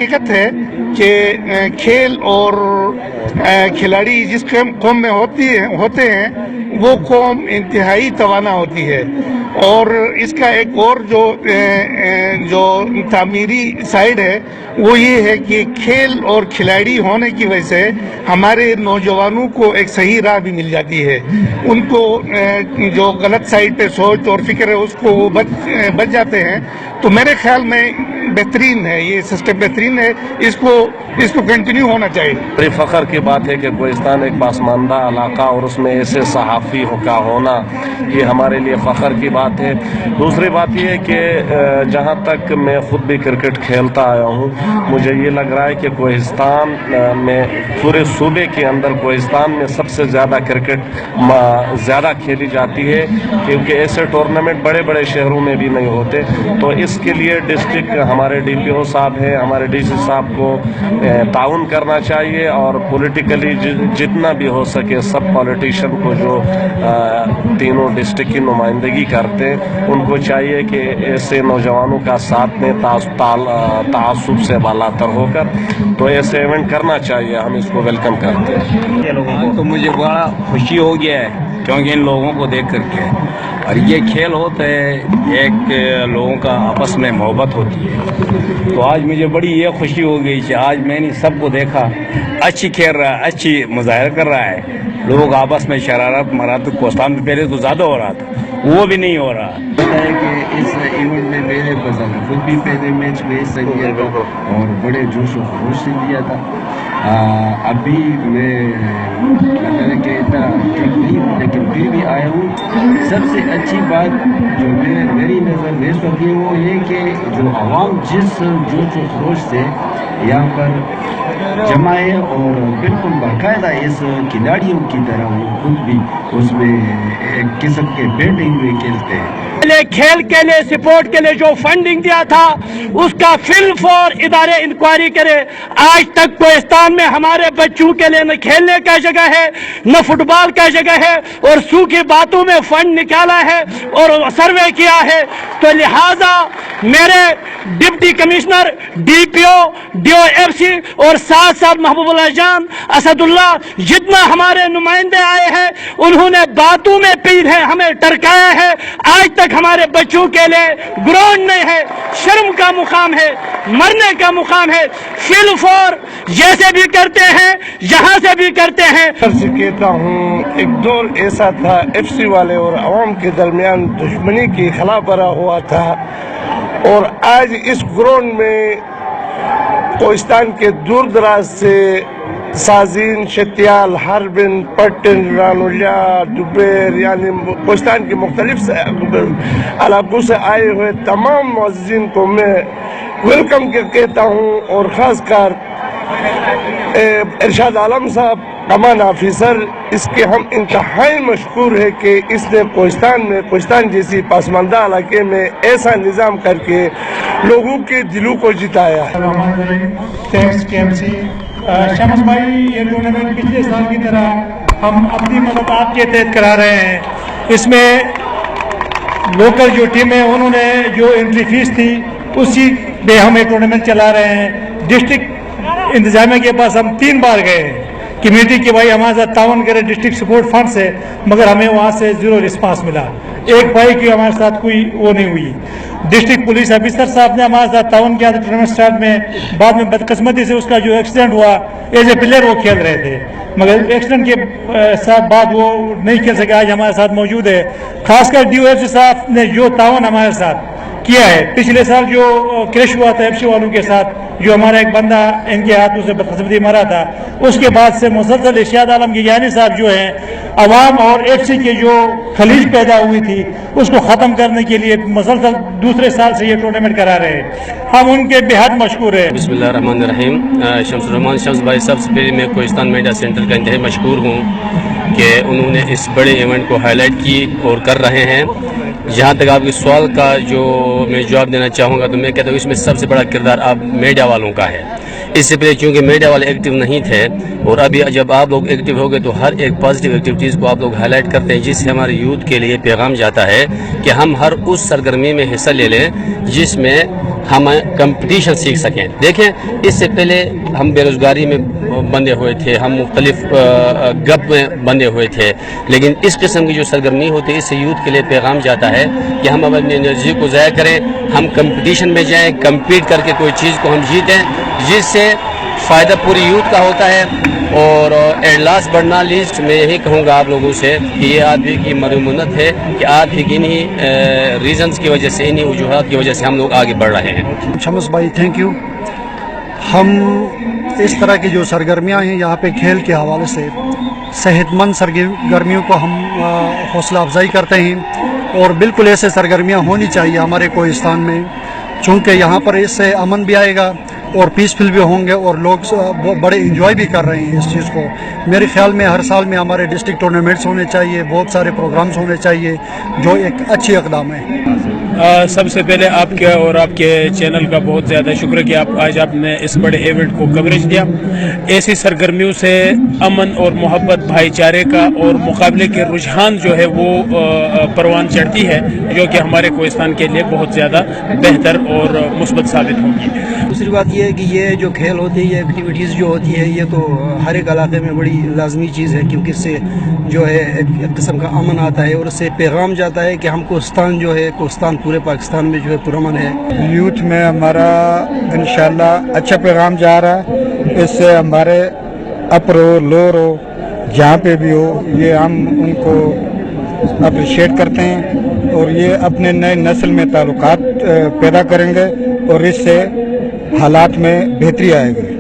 हकीकत है कि खेल और खिलाड़ी जिस कौम में होते हैं वो कौम इंतहाई तवाना होती है। और इसका एक और जो तामीरी साइड है वो ये है कि खेल और खिलाड़ी होने की वजह से हमारे नौजवानों को एक सही राह भी मिल जाती है। उनको जो गलत साइड पे सोच और फिक्र है उसको वो बच जाते हैं। तो मेरे ख्याल में बेहतरीन है, ये सिस्टम बेहतरीन है, इसको कंटिन्यू होना चाहिए। बड़ी फ़ख्र की बात है कि कोहिस्तान एक पासमानदा इलाका और उसमें ऐसे सहाफ़ी का होना ये हमारे लिए फ़ख्र की बात है। दूसरी बात ये है कि जहाँ तक मैं ख़ुद भी क्रिकेट खेलता आया हूँ, मुझे ये लग रहा है कि कोहिस्तान में पूरे सूबे के अंदर कोहिस्तान में सबसे ज़्यादा क्रिकेट ज़्यादा खेली जाती है, क्योंकि ऐसे टूर्नामेंट बड़े बड़े शहरों में भी नहीं होते। तो इसके लिए डिस्ट्रिक्ट हमारे DPO साहब हैं, हमारे DC साहब को ताउन करना चाहिए और पॉलिटिकली जितना भी हो सके सब पॉलिटिशियन को जो तीनों डिस्ट्रिक्ट की नुमाइंदगी करते हैं उनको चाहिए कि ऐसे नौजवानों का साथ में तासुब से बालातर होकर तो ऐसे इवेंट करना चाहिए। हम इसको वेलकम करते हैं। तो मुझे बड़ा खुशी हो गया है क्योंकि इन लोगों को देख करके, और ये खेल होता है एक लोगों का आपस में मोहब्बत होती है। तो आज मुझे बड़ी ये खुशी हो गई कि आज मैंने सबको देखा अच्छी खेल रहा है, अच्छी मुजाहिरा कर रहा है। लोग आपस में शरारत मरात कोस्तान में पहले तो ज़्यादा हो रहा था, वो भी नहीं हो रहा है कि इस इवेंट में मेरे बजाना खुद भी पहले मैच में हिस्सा लिया था और बड़े जोश और खरोश से लिया था। अभी मैं मतलब कि इतना ठीक नहीं हूँ लेकिन फिर भी आया हूँ। सबसे अच्छी बात जो मेरी नज़र में इस वक्त ये वो ये कि जो आवाम जिस जोश और खरोश से यहाँ पर जमा है और बिल्कुल बाकायदा इस खिलाड़ियों की तरह वो खुद भी उसमें एक किस्म के बैठे हुए खेलते हैं। खेल के लिए सपोर्ट के लिए जो फंडिंग दिया था उसका फिल फॉर इदारे इंक्वायरी करे। आज तक कोहिस्तान में हमारे बच्चों के लिए न खेलने का जगह है न फुटबॉल का जगह है और सूखी बातों में फंड निकाला है और सर्वे किया है। तो लिहाजा मेरे डिप्टी कमिश्नर DPO DOFC और साथ साथ महबूबुल्लाह जान असदुल्ला जितना हमारे नुमाइंदे आए हैं उन्होंने बातों में पीर है हमें टरकाया है। आज तक हमारे बच्चों के लिए ग्राउंड नहीं है, शर्म का मुकाम है, मरने का मुकाम है। फिल फॉर जैसे भी करते हैं यहाँ से भी करते हैं। कहता हूँ एक दौर ऐसा था FC वाले और आवाम के दरमियान दुश्मनी की खला बरा हुआ था और आज इस ग्राउंड में कोहिस्तान के दूर दराज से साजिन, शतियाल, हारबिन, पट्टन, रानुलिया, दुबेर यानी कोहिस्तान के मुख्तलिफ इलाकों से आए हुए तमाम मुअज़्ज़िन को मैं वेलकम कहता हूँ और ख़ास कर इरशाद आलम साहब कमान ऑफिसर, इसके हम इंतहाई मशकूर है कि इसने कोहिस्तान जैसी पासमानदा इलाके में ऐसा निज़ाम करके लोगों के दिलों को जिताया है। शम्स भाई, ये टूर्नामेंट पिछले साल की तरह हम अपनी मदद आपके तहत करा रहे हैं। इसमें लोकल जो टीम है उन्होंने जो एंट्री फीस थी उसी पे हम ये टूर्नामेंट चला रहे हैं। डिस्ट्रिक्ट इंतजामिया के पास हम 3 बार गए कमेटी के भाई हमारे साथ ताउन करे डिस्ट्रिक्ट सपोर्ट फंड से, मगर हमें वहाँ से 0 रिस्पांस मिला। एक भाई की हमारे साथ कोई वो नहीं हुई। डिस्ट्रिक्ट पुलिस ऑफिसर साहब ने हमारे साथ ताउन किया था टूर्नामेंट स्टार्ट में। बाद में बदकिस्मती से उसका जो एक्सीडेंट हुआ एज ए प्लेयर वो खेल रहे थे, मगर एक्सीडेंट के साथ बाद वो नहीं खेल सके। आज हमारे साथ मौजूद है। खासकर DOFC साहब ने जो ताउन हमारे साथ किया है। पिछले साल जो क्रैश हुआ था FC वालों के साथ, जो हमारा एक बंदा इनके हाथों से बदकिस्मती मरा था, उसके बाद से मुसलसल इरशाद आलम गियानी साहब जो हैं अवाम और FC के जो खलीज पैदा हुई थी उसको ख़त्म करने के लिए मुसलसल दूसरे साल से ये टूर्नामेंट करा रहे हैं। हम उनके बेहद मशहूर हैं। बिस्मिल्लाहिर्रहमानिर्रहीम। शम्स भाई सबसे पहले मैं कोहिस्तान मीडिया सेंटर का इंतहाई मशहूर हूँ कि उन्होंने इस बड़े इवेंट को हाईलाइट की और कर रहे हैं। जहाँ तक आपके सवाल का जो मैं जवाब देना चाहूँगा तो मैं कहता हूँ इसमें सबसे बड़ा किरदार आप मीडिया वालों का है। इससे पहले चूँकि मीडिया वाले एक्टिव नहीं थे और अभी जब आप लोग एक्टिव हो गए तो हर एक पॉजिटिव एक्टिविटीज़ को आप लोग हाईलाइट करते हैं, जिससे हमारे यूथ के लिए पैगाम जाता है कि हम हर उस सरगर्मी में हिस्सा ले लें जिसमें ہم کمپٹیشن سیکھ سکیں. دیکھیں اس سے پہلے ہم بے روزگاری میں بندے ہوئے تھے, ہم مختلف گپ میں بندے ہوئے تھے, لیکن اس قسم کی جو سرگرمی ہوتی ہے اس سے یوتھ کے لیے پیغام جاتا ہے کہ ہم اپنی انرجی کو ضائع کریں, ہم کمپٹیشن میں جائیں, کمپیٹ کر کے کوئی چیز کو ہم جیتیں جس سے فائدہ پوری یوتھ کا ہوتا ہے. اور at last but not least میں یہی کہوں گا آپ لوگوں سے کہ یہ آپ ہی کی مرمنت ہے کہ آپ ہی کی انہیں ریزنز کی وجہ سے, انہیں وجوہات کی وجہ سے ہم لوگ آگے بڑھ رہے ہیں. شمس بھائی تھینک یو. ہم اس طرح کی جو سرگرمیاں ہیں یہاں پہ کھیل کے حوالے سے صحت مند سرگرمیوں کو ہم حوصلہ افزائی کرتے ہیں, اور بالکل ایسے سرگرمیاں ہونی چاہیے ہمارے کوہستان میں, چونکہ یہاں پر اس سے امن بھی آئے گا اور پیسفل بھی ہوں گے, اور لوگ بڑے انجوائے بھی کر رہے ہیں اس چیز کو. میرے خیال میں ہر سال میں ہمارے ڈسٹرکٹ ٹورنامنٹس ہونے چاہیے, بہت سارے پروگرامز ہونے چاہیے, جو ایک اچھی اقدام ہے. سب سے پہلے آپ کے اور آپ کے چینل کا بہت زیادہ شکر کہ آج آپ نے اس بڑے ایونٹ کو کوریج دیا. ایسی سرگرمیوں سے امن اور محبت, بھائی چارے کا اور مقابلے کے رجحان جو ہے وہ پروان چڑھتی ہے, جو کہ ہمارے کوہستان کے لیے بہت زیادہ بہتر اور مثبت ثابت ہوگی. دوسری بات یہ ہے کہ یہ جو کھیل ہوتے ہیں, یہ ایکٹیویٹیز جو ہوتی ہے, یہ تو ہر ایک علاقے میں بڑی لازمی چیز ہے, کیونکہ اس سے جو ہے ایک قسم کا امن آتا ہے, اور اس سے پیغام جاتا ہے کہ ہم کوہستان جو ہے, کوہستان پورے پاکستان میں جو ہے پرامن ہے. یوتھ میں ہمارا انشاءاللہ اچھا پیغام جا رہا ہے. اس سے ہمارے اپر ہو, لور ہو, جہاں پہ بھی ہو, یہ ہم ان کو اپریشیٹ کرتے ہیں, اور یہ اپنے نئے نسل میں تعلقات پیدا کریں گے, اور اس سے حالات میں بہتری آئے گی.